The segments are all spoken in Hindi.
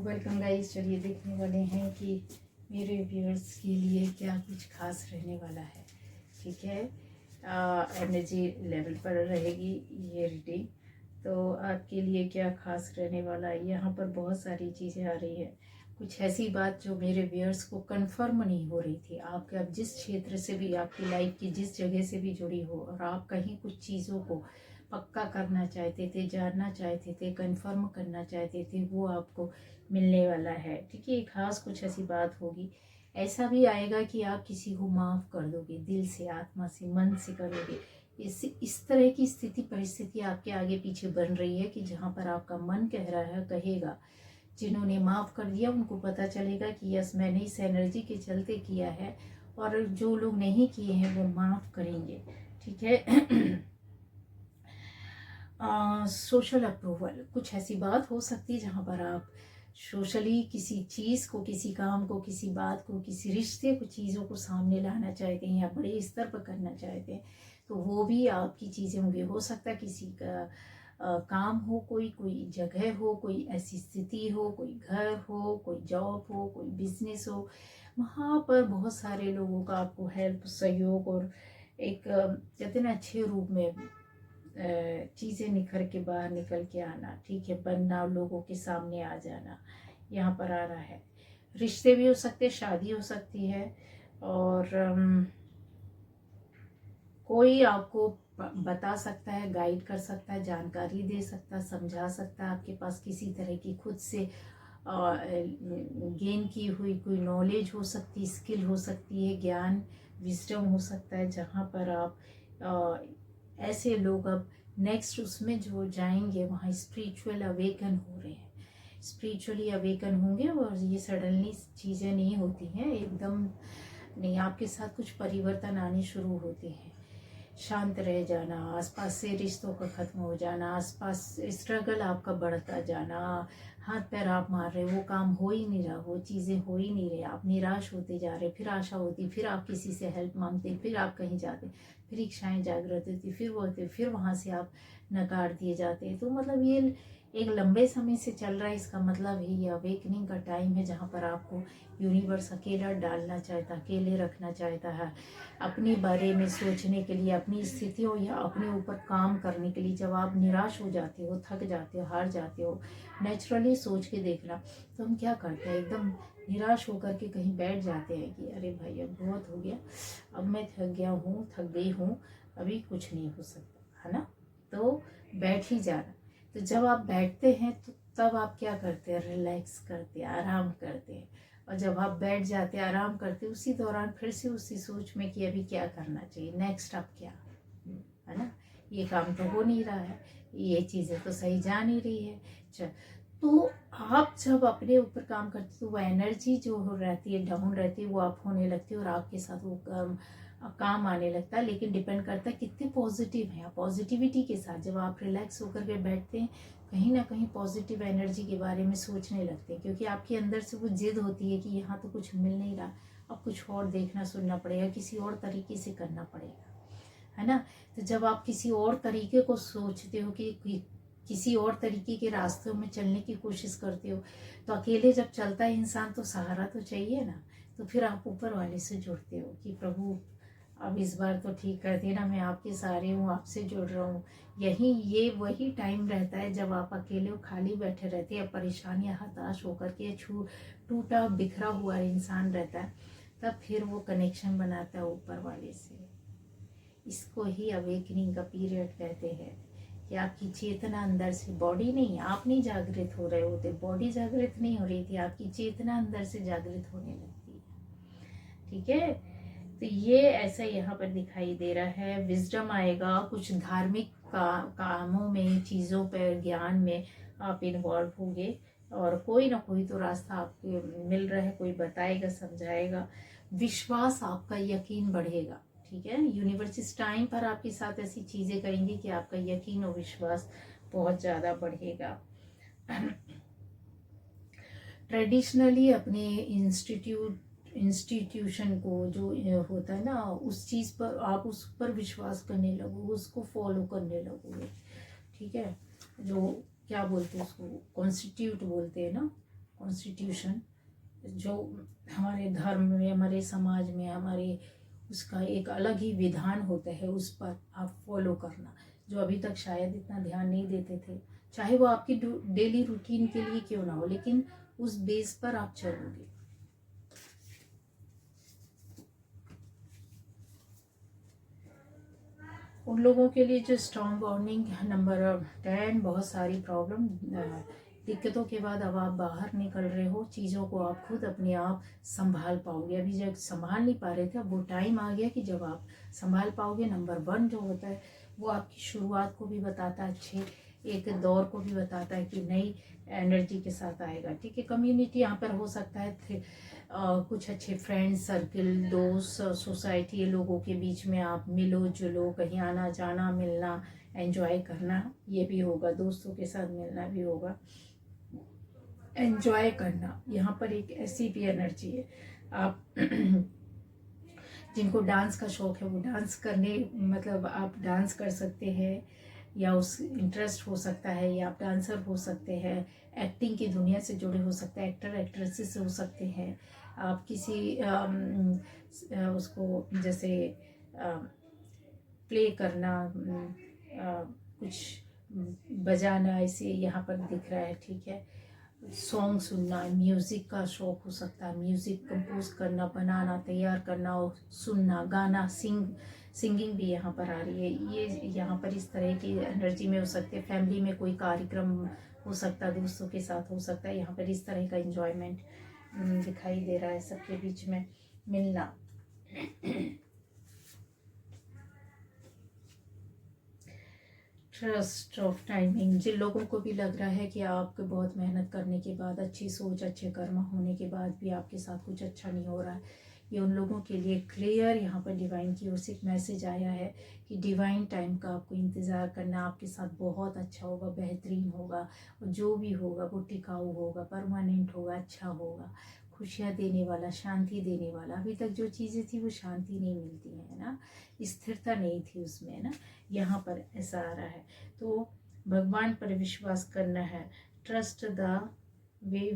Welcome guys. चलिए देखने वाले हैं कि मेरे व्यूअर्स के लिए क्या कुछ खास रहने वाला है। ठीक है, एनर्जी लेवल पर रहेगी ये रीडिंग। तो आपके लिए क्या खास रहने वाला है, यहाँ पर बहुत सारी चीज़ें आ रही है। कुछ ऐसी बात जो मेरे व्यूअर्स को कंफर्म नहीं हो रही थी। आपके अब जिस क्षेत्र से भी, आपकी लाइफ की जिस जगह से भी जुड़ी हो और आप कहीं कुछ चीज़ों को पक्का करना चाहते थे, जानना चाहते थे, कंफर्म करना चाहते थे, वो आपको मिलने वाला है। ठीक है, खास कुछ ऐसी बात होगी। ऐसा भी आएगा कि आप किसी को माफ़ कर दोगे, दिल से, आत्मा से, मन से करोगे। इस तरह की स्थिति परिस्थिति आपके आगे पीछे बन रही है कि जहाँ पर आपका मन कह रहा है, कहेगा। जिन्होंने माफ़ कर दिया उनको पता चलेगा कि यस, मैंने इस एनर्जी के चलते किया है, और जो लोग नहीं किए हैं वो माफ़ करेंगे। ठीक है। सोशल अप्रूवल, कुछ ऐसी बात हो सकती है जहाँ पर आप सोशली किसी चीज़ को, किसी काम को, किसी बात को, किसी रिश्ते को, चीज़ों को सामने लाना चाहते हैं या बड़े स्तर पर करना चाहते हैं, तो वो भी आपकी चीज़ें होंगी। हो सकता है किसी का काम हो, कोई जगह हो, कोई ऐसी स्थिति हो, कोई घर हो, कोई जॉब हो, कोई बिजनेस हो, वहाँ पर बहुत सारे लोगों का आपको हेल्प, सहयोग और एक कहते हैं ना अच्छे रूप में चीज़ें निखर के बाहर निकल के आना। ठीक है, बनना, लोगों के सामने आ जाना, यहाँ पर आ रहा है। रिश्ते भी हो सकते, शादी हो सकती है, और कोई आपको बता सकता है, गाइड कर सकता है, जानकारी दे सकता है, समझा सकता है। आपके पास किसी तरह की खुद से गेन की हुई कोई नॉलेज हो सकती, स्किल हो सकती है, ज्ञान, विजडम हो सकता है, जहाँ पर आप ऐसे लोग अब नेक्स्ट उसमें जो जाएंगे वहाँ स्पिरिचुअल अवेकन हो रहे हैं, स्पिरिचुअली अवेकन होंगे। और ये सडनली चीज़ें नहीं होती हैं एकदम, नहीं, आपके साथ कुछ परिवर्तन आने शुरू होते हैं। शांत रह जाना, आसपास से रिश्तों का ख़त्म हो जाना, आसपास स्ट्रगल आपका बढ़ता जाना, हाथ पैर आप मार रहे, वो काम हो ही नहीं रहा, वो चीज़ें हो ही नहीं रही, आप निराश होते जा रहे, फिर आशा होती, फिर आप किसी से हेल्प मांगते, फिर आप कहीं जाते, फिर इच्छाएं जागृत होती, फिर वो होते, फिर वहाँ से आप नकार दिए जाते। तो मतलब ये एक लंबे समय से चल रहा है। इसका मतलब है ये अवेकनिंग का टाइम है, जहाँ पर आपको यूनिवर्स अकेला डालना चाहता, अकेले रखना चाहता है, अपने बारे में सोचने के लिए, अपनी स्थितियों या अपने ऊपर काम करने के लिए। जब आप निराश हो जाते हो, थक जाते हो, हार जाते हो, नेचुरली सोच के देखना, तो हम क्या करते हैं, एकदम निराश होकर के कहीं बैठ जाते हैं कि अरे भाई अब बहुत हो गया, अब मैं थक गया हूँ, थक गई हूँ, अभी कुछ नहीं हो सकता, है ना। तो बैठ ही जाना। तो जब आप बैठते हैं तो तब आप क्या करते हैं, रिलैक्स करते हैं, आराम करते हैं। और जब आप बैठ जाते हैं, आराम करते, उसी दौरान फिर से उसी सोच में कि अभी क्या करना चाहिए, नेक्स्ट अब क्या, है ना, ये काम तो हो नहीं रहा है, ये चीज़ें तो सही जा नहीं रही है। चल, तो आप जब अपने ऊपर काम करते तो वो एनर्जी जो हो रहती है, डाउन रहती है, वो आप होने लगती है और आपके साथ वो काम आने लगता है। लेकिन डिपेंड करता है कितने पॉजिटिव हैं आप। पॉजिटिविटी के साथ जब आप रिलैक्स होकर के बैठते हैं, कहीं ना कहीं पॉजिटिव एनर्जी के बारे में सोचने लगते हैं, क्योंकि आपके अंदर से वो जिद होती है कि यहाँ तो कुछ मिल नहीं रहा, अब कुछ और देखना सुनना पड़ेगा, किसी और तरीके से करना पड़ेगा, है ना। तो जब आप किसी और तरीके को सोचते हो कि किसी और तरीके के रास्तों में चलने की कोशिश करते हो, तो अकेले जब चलता है इंसान तो सहारा तो चाहिए ना। तो फिर आप ऊपर वाले से जुड़ते हो कि प्रभु अब इस बार तो ठीक कर देना, मैं आपके सहारे हूँ, आपसे जुड़ रहा हूँ। ये वही टाइम रहता है जब आप अकेले हो, खाली बैठे रहते हैं, परेशान या हताश होकर के टूटा बिखरा हुआ इंसान रहता है, तब फिर वो कनेक्शन बनाता है ऊपर वाले से। इसको ही अवेकनिंग का पीरियड कहते हैं कि आपकी चेतना अंदर से, बॉडी नहीं, आप नहीं जागृत हो रहे होते, बॉडी जागृत नहीं हो रही थी, आपकी चेतना अंदर से जागृत होने लगती है। ठीक है, तो ये ऐसा यहाँ पर दिखाई दे रहा है। विजडम आएगा, कुछ धार्मिक कामों में, चीज़ों पर, ज्ञान में आप इन्वॉल्व होंगे, और कोई ना कोई तो रास्ता आपको मिल रहा है, कोई बताएगा, समझाएगा। विश्वास आपका, यकीन बढ़ेगा। ठीक है, यूनिवर्स इस टाइम पर आपके साथ ऐसी चीज़ें करेंगे कि आपका यकीन और विश्वास बहुत ज़्यादा बढ़ेगा। ट्रेडिशनली अपने इंस्टीट्यूशन को जो होता है ना, उस चीज़ पर आप उस पर विश्वास करने लगो, उसको फॉलो करने लगोगे। ठीक है, जो क्या बोलते हैं उसको, कॉन्स्टिट्यूट बोलते हैं ना, कॉन्स्टिट्यूशन, जो हमारे धर्म में, हमारे समाज में, हमारे उसका एक अलग ही विधान होता है, उस पर आप फॉलो करना, जो अभी तक शायद इतना ध्यान नहीं देते थे। चाहे वो आपकी डेली रूटीन के लिए क्यों ना हो, लेकिन उस बेस पर आप चलोगे। उन लोगों के लिए जो स्ट्रॉन्ग बॉन्डिंग नंबर 10, बहुत सारी प्रॉब्लम दिक्कतों के बाद अब आप बाहर निकल रहे हो, चीज़ों को आप खुद अपने आप संभाल पाओगे। अभी जब संभाल नहीं पा रहे थे, अब वो टाइम आ गया कि जब आप संभाल पाओगे। नंबर 1 जो होता है वो आपकी शुरुआत को भी बताता है, अच्छे एक दौर को भी बताता है कि नई एनर्जी के साथ आएगा। ठीक है, कम्युनिटी यहाँ पर हो सकता है कुछ अच्छे फ्रेंड सर्किल, दोस्त, सोसाइटी, लोगों के बीच में आप मिलो जुलो, कहीं आना जाना, मिलना, एंजॉय करना, ये भी होगा। दोस्तों के साथ मिलना भी होगा, एंजॉय करना। यहाँ पर एक ऐसी भी एनर्जी है, आप जिनको डांस का शौक है वो डांस करने, मतलब आप डांस कर सकते हैं, या उस इंटरेस्ट हो सकता है, या आप डांसर हो सकते हैं, एक्टिंग की दुनिया से जुड़े हो सकते हैं, एक्टर एक्ट्रेसेस हो सकते हैं, आप किसी उसको जैसे प्ले करना, कुछ बजाना, ऐसे यहाँ पर दिख रहा है। ठीक है, सॉन्ग सुनना, म्यूज़िक का शौक हो सकता है, म्यूज़िक कंपोज करना, बनाना, तैयार करना और सुनना, गाना, सिंगिंग भी यहाँ पर आ रही है। ये यहाँ पर इस तरह की एनर्जी में हो सकते हैं। फैमिली में कोई कार्यक्रम हो सकता है, दोस्तों के साथ हो सकता है, यहाँ पर इस तरह का एंजॉयमेंट दिखाई दे रहा है, सबके बीच में मिलना। ट्रस्ट ऑफ टाइमिंग, जिन लोगों को भी लग रहा है कि आपके बहुत मेहनत करने के बाद, अच्छी सोच, अच्छे कर्म होने के बाद भी आपके साथ कुछ अच्छा नहीं हो रहा है, ये उन लोगों के लिए क्लियर यहाँ पर डिवाइन की ओर से एक मैसेज आया है कि डिवाइन टाइम का आपको इंतज़ार करना, आपके साथ बहुत अच्छा होगा, बेहतरीन होगा, और जो भी होगा वो टिकाऊ होगा, परमानेंट होगा, अच्छा होगा, खुशियाँ देने वाला, शांति देने वाला। अभी तक जो चीज़ें थी वो शांति नहीं मिलती है ना, स्थिरता नहीं थी उसमें ना, यहाँ पर ऐसा आ रहा है। तो भगवान पर विश्वास करना है, trust the way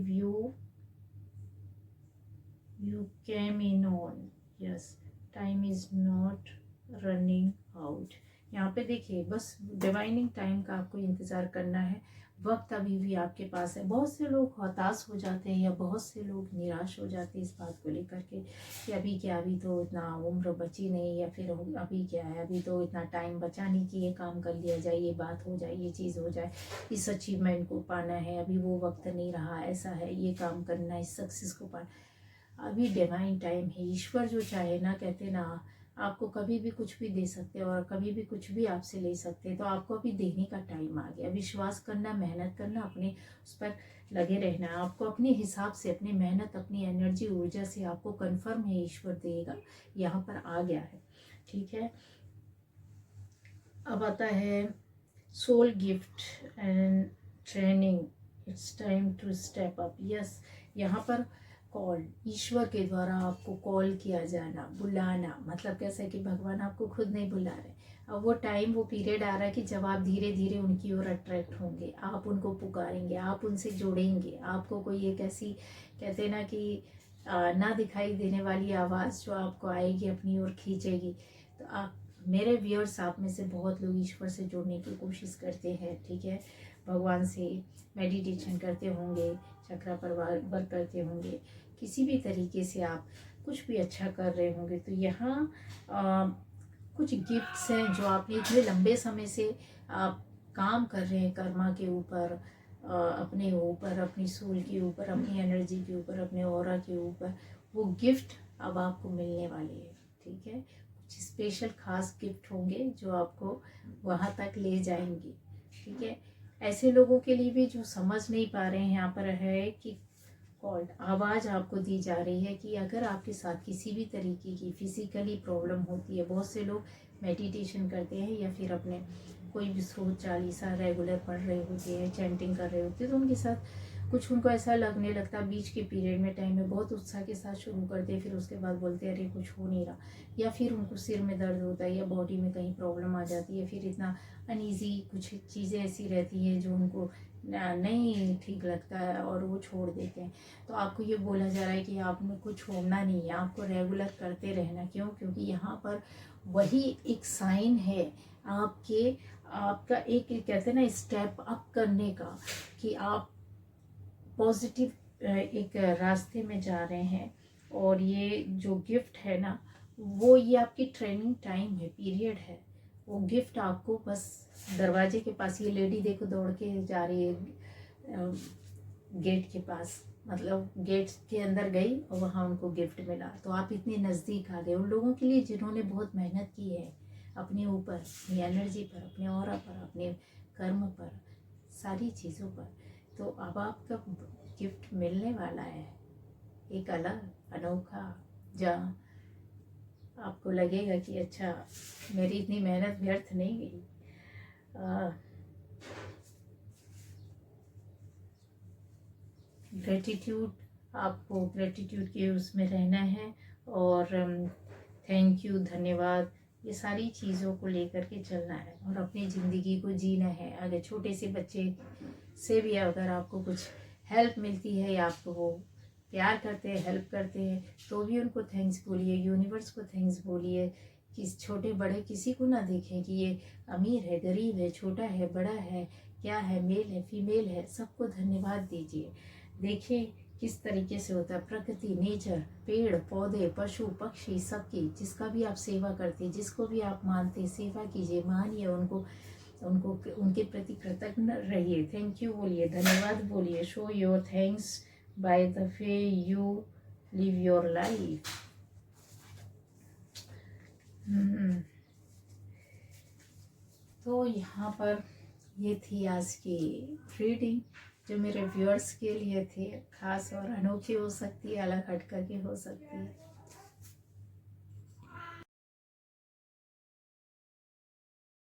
you came in on, yes, time is not running out। यहाँ पे देखिए, बस डिवाइनिंग टाइम का आपको इंतज़ार करना है, वक्त अभी भी आपके पास है। बहुत से लोग हताश हो जाते हैं, या बहुत से लोग निराश हो जाते हैं इस बात को लेकर के कि अभी क्या, अभी तो इतना उम्र बची नहीं, या फिर अभी क्या है, अभी तो इतना टाइम बचा नहीं कि ये काम कर लिया जाए, ये बात हो जाए, ये चीज़ हो जाए, इस अचीवमेंट को पाना है, अभी वो वक्त नहीं रहा, ऐसा है, ये काम करना है, इस सक्सेस को पाना। अभी डिवाइन टाइम है। ईश्वर जो चाहे ना, कहते ना, आपको कभी भी कुछ भी दे सकते हैं और कभी भी कुछ भी आपसे ले सकते हैं। तो आपको अभी देने का टाइम आ गया। विश्वास करना, मेहनत करना, अपने उस पर लगे रहना। आपको अपने हिसाब से, अपनी मेहनत, अपनी एनर्जी, ऊर्जा से आपको कंफर्म है ईश्वर देगा, यहाँ पर आ गया है। ठीक है, अब आता है soul gift and training, it's time to step up. Yes, यहाँ पर कॉल, ईश्वर के द्वारा आपको कॉल किया जाना, बुलाना, मतलब कैसा है कि भगवान आपको खुद नहीं बुला रहे। अब वो टाइम, वो पीरियड आ रहा है कि जब आप धीरे धीरे उनकी ओर अट्रैक्ट होंगे, आप उनको पुकारेंगे, आप उनसे जुड़ेंगे। आपको कोई एक ऐसी, कहते ना कि ना दिखाई देने वाली आवाज़ जो आपको आएगी, अपनी ओर खींचेगी। तो आप, मेरे व्यूअर्स, आप में से बहुत लोग ईश्वर से जुड़ने की कोशिश करते हैं। ठीक है, भगवान से मेडिटेशन करते होंगे, चक्रा पर वर्क करते होंगे, किसी भी तरीके से आप कुछ भी अच्छा कर रहे होंगे। तो यहाँ कुछ गिफ्ट्स हैं जो आपने इतने लंबे समय से आप काम कर रहे हैं कर्मा के ऊपर, अपने ऊपर, अपनी सोल के ऊपर, अपनी एनर्जी के ऊपर, अपने ऑरा के ऊपर, वो गिफ्ट अब आपको मिलने वाले हैं। ठीक है, कुछ स्पेशल खास गिफ्ट होंगे जो आपको वहाँ तक ले जाएंगे। ठीक है, ऐसे लोगों के लिए भी जो समझ नहीं पा रहे हैं, यहाँ पर है कि कॉल्ड आवाज़ आपको दी जा रही है कि अगर आपके साथ किसी भी तरीके की फिजिकली प्रॉब्लम होती है, बहुत से लोग मेडिटेशन करते हैं या फिर अपने कोई भी स्रोत चालीसा रेगुलर पढ़ रहे होते हैं, चैंटिंग कर रहे होते हैं, तो उनके साथ कुछ उनको ऐसा लगने लगता है बीच के पीरियड में, टाइम में बहुत उत्साह के साथ शुरू करते हैं, फिर उसके बाद बोलते हैं अरे कुछ हो नहीं रहा, या फिर उनको सिर में दर्द होता है, या बॉडी में कहीं प्रॉब्लम आ जाती है, फिर इतना अनईजी कुछ चीज़ें ऐसी रहती हैं जो उनको नहीं ठीक लगता है और वो छोड़ देते हैं। तो आपको ये बोला जा रहा है कि आपने कुछ छोड़ना नहीं है, आपको रेगुलर करते रहना। क्यों? क्योंकि यहाँ पर वही एक साइन है आपके, आपका एक कहते हैं ना स्टेप अप करने का, कि आप पॉजिटिव एक रास्ते में जा रहे हैं। और ये जो गिफ्ट है ना, वो ये आपकी ट्रेनिंग टाइम है, पीरियड है। वो गिफ्ट आपको बस दरवाजे के पास, ये लेडी देखो दौड़ के जा रही है गेट के पास, मतलब गेट के अंदर गई और वहाँ उनको गिफ्ट मिला। तो आप इतने नज़दीक आ गए उन लोगों के लिए जिन्होंने बहुत मेहनत की है अपने ऊपर, अपनी एनर्जी पर, अपने ऑरा पर, अपने कर्म पर, सारी चीज़ों पर। तो अब आपका गिफ्ट मिलने वाला है, एक अलग अनोखा, जहाँ आपको लगेगा कि अच्छा मेरी इतनी मेहनत व्यर्थ नहीं गई। ग्रेटिट्यूड, आपको ग्रेटिट्यूड के उसमें रहना है। और थैंक यू, धन्यवाद, ये सारी चीज़ों को लेकर के चलना है और अपनी ज़िंदगी को जीना है। अगर छोटे से बच्चे से भी अगर आपको कुछ हेल्प मिलती है या आपको वो प्यार करते हैं, हेल्प करते हैं, तो भी उनको थैंक्स बोलिए, यूनिवर्स को थैंक्स बोलिए। कि छोटे बड़े किसी को ना देखें कि ये अमीर है, गरीब है, छोटा है, बड़ा है, क्या है, मेल है, फीमेल है, सबको धन्यवाद दीजिए। देखिए किस तरीके से होता है प्रकृति, नेचर, पेड़ पौधे, पशु पक्षी, सबकी, जिसका भी आप सेवा करते, जिसको भी आप मानते, सेवा कीजिए, मानिए उनको, उनको उनके प्रति कृतज्ञ रहिए, थैंक यू बोलिए, धन्यवाद बोलिए। Show your thanks by the way you live your life. तो यहाँ पर ये थी आज की रीडिंग, जो मेरे व्यूअर्स के लिए थे, खास और अनोखी हो सकती है, अलग हट करके हो सकती है।